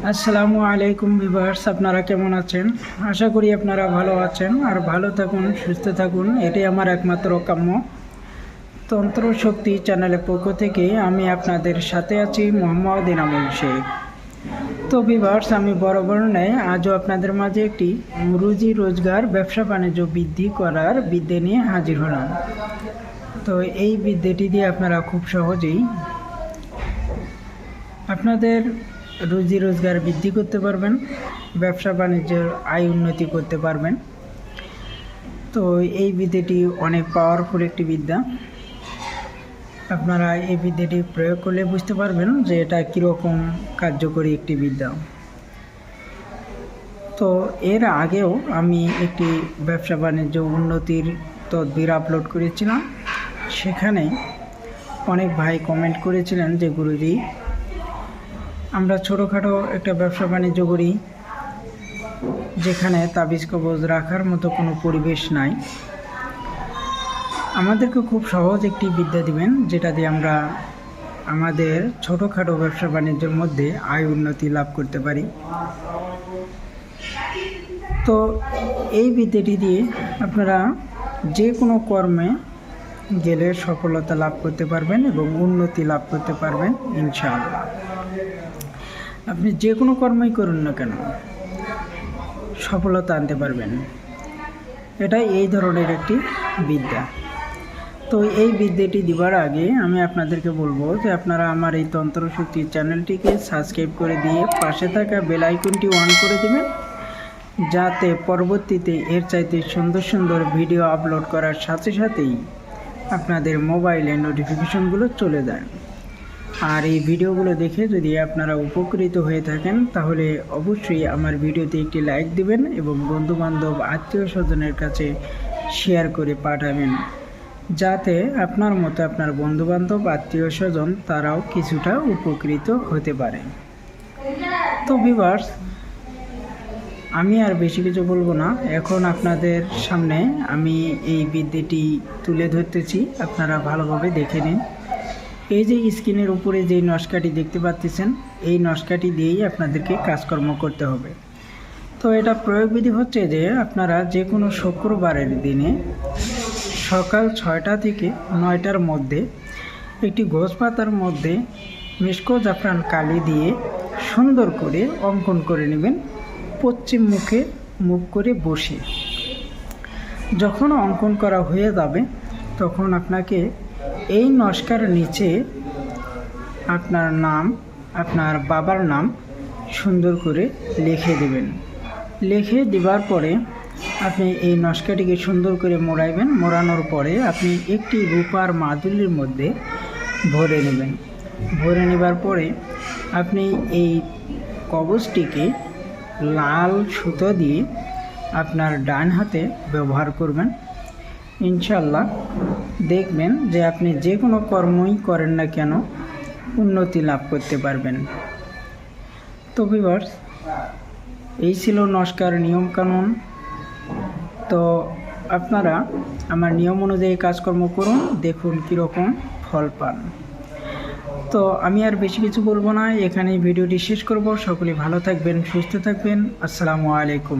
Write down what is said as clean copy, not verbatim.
আসসালামু আলাইকুম ভিউয়ার্স, আপনারা কেমন আছেন? আশা করি আপনারা ভালো আছেন আর ভালো থাকুন, সুস্থ থাকুন, এটাই আমার একমাত্র কাম্য। তন্ত্র শক্তি চ্যানেলের পক্ষ থেকে আমি আপনাদের সাথে আছি, মোহাম্মদ ইনামুল শেখ। তো ভিউয়ার্স, আমি বরাবর নেই আজও আপনাদের মাঝে একটি রুজি রোজগার ব্যবসা বাণিজ্য বৃদ্ধি করার বিদ্যে নিয়ে হাজির হলাম। তো এই বিদ্যাটি দিয়ে আপনারা খুব সহজেই আপনাদের রুজি রোজগার বৃদ্ধি করতে পারবেন, ব্যবসা বাণিজ্যের আয় উন্নতি করতে পারবেন। তো এই বিদ্যাটি অনেক পাওয়ারফুল একটি বিদ্যা। আপনারা এই বিদ্যাটি প্রয়োগ করলে বুঝতে পারবেন যে এটা কীরকম কার্যকরী একটি বিদ্যা। তো এর আগেও আমি একটি ব্যবসা বাণিজ্য উন্নতির তদবির আপলোড করেছিলাম। সেখানে অনেক ভাই কমেন্ট করেছিলেন যে গুরুজি, আমরা ছোটোখাটো একটা ব্যবসা বাণিজ্য করি, যেখানে তাবিজ কবজ রাখার মতো কোনো পরিবেশ নাই। আমাদেরকে খুব সহজ একটি বিদ্যা দিবেন, যেটা দিয়ে আমরা আমাদের ছোটোখাটো ব্যবসা বাণিজ্যের মধ্যে আয় উন্নতি লাভ করতে পারি। তো এই বিদ্যাটি দিয়ে আপনারা যে কোনো কর্মে গেলে সফলতা লাভ করতে পারবেন এবং উন্নতি লাভ করতে পারবেন ইনশাআল্লাহ। আপনি যে কোনো কর্মই করুন না কেন, সফলতা আনতে পারবেন। এটাই এই ধরনের একটি বিদ্যা। তো এই বিদ্যাটি দিবার আগে আমি আপনাদেরকে বলবো যে আপনারা আমার এই তন্ত্রশক্তি চ্যানেলটিকে সাবস্ক্রাইব করে দিয়ে পাশে থাকা বেল আইকনটি অন করে দেবেন, যাতে পরবর্তীতে এর চাইতে সুন্দর সুন্দর ভিডিও আপলোড করার সাথে সাথেই আপনাদের মোবাইলে নোটিফিকেশনগুলো চলে যায়। আর এই ভিডিওগুলো দেখে যদি আপনারা উপকৃত হয়ে থাকেন, তাহলে অবশ্যই আমার ভিডিওতে একটি লাইক দিবেন এবং বন্ধুবান্ধব আত্মীয় স্বজনের কাছে শেয়ার করে পাঠাবেন, যাতে আপনার মতো আপনার বন্ধুবান্ধব আত্মীয় স্বজন তারাও কিছুটা উপকৃত হতে পারে। তো ভিউয়ার্স, আমি আর বেশি কিছু বলবো না। এখন আপনাদের সামনে আমি এই বিদ্যাটি তুলে ধরতেছি, আপনারা ভালোভাবে দেখে নিন। এই যে স্ক্রিনের উপরে যে নকশাটি দেখতে পাচ্ছেন, এই নকশাটি দিয়েই আপনাদেরকে কাজকর্ম করতে হবে। তো এটা প্রয়োগবিধি হচ্ছে যে আপনারা যে কোনো শুক্রবারের দিনে সকাল 6টা থেকে 9টার মধ্যে একটি ঘোষ পাতার মধ্যে মিষ্ক জাফরান কালি দিয়ে সুন্দর করে অঙ্কন করে নেবেন, পশ্চিম মুখে মুখ করে বসে। যখন অঙ্কন করা হয়ে যাবে, তখন আপনাকে এই নকশার নিচে আপনার নাম, আপনার বাবার নাম সুন্দর করে লিখে দেবেন। লিখে দেওয়ার পরে আপনি এই নকশাটিকে সুন্দর করে মোড়াইবেন। মোড়ানোর পরে আপনি একটি রূপার মাদুলির মধ্যে ভরে নেবেন। ভরে নেবার পরে আপনি এই কবচটিকে লাল সুতো দিয়ে আপনার ডান হাতে ব্যবহার করবেন। ইনশাল্লাহ দেখবেন যে আপনি যে কোনো কর্মই করেন না কেন উন্নতি লাভ করতে পারবেন। তো ভিউয়ার্স, এই ছিল নকশার নিয়মকানুন। তো আপনারা আমার নিয়ম অনুযায়ী কাজকর্ম করুন, দেখুন কীরকম ফল পান। তো আমি আর বেশি কিছু বলবো না, এখানেই ভিডিওটি শেষ করব। সকলে ভালো থাকবেন, সুস্থ থাকবেন। আসসালামু আলাইকুম।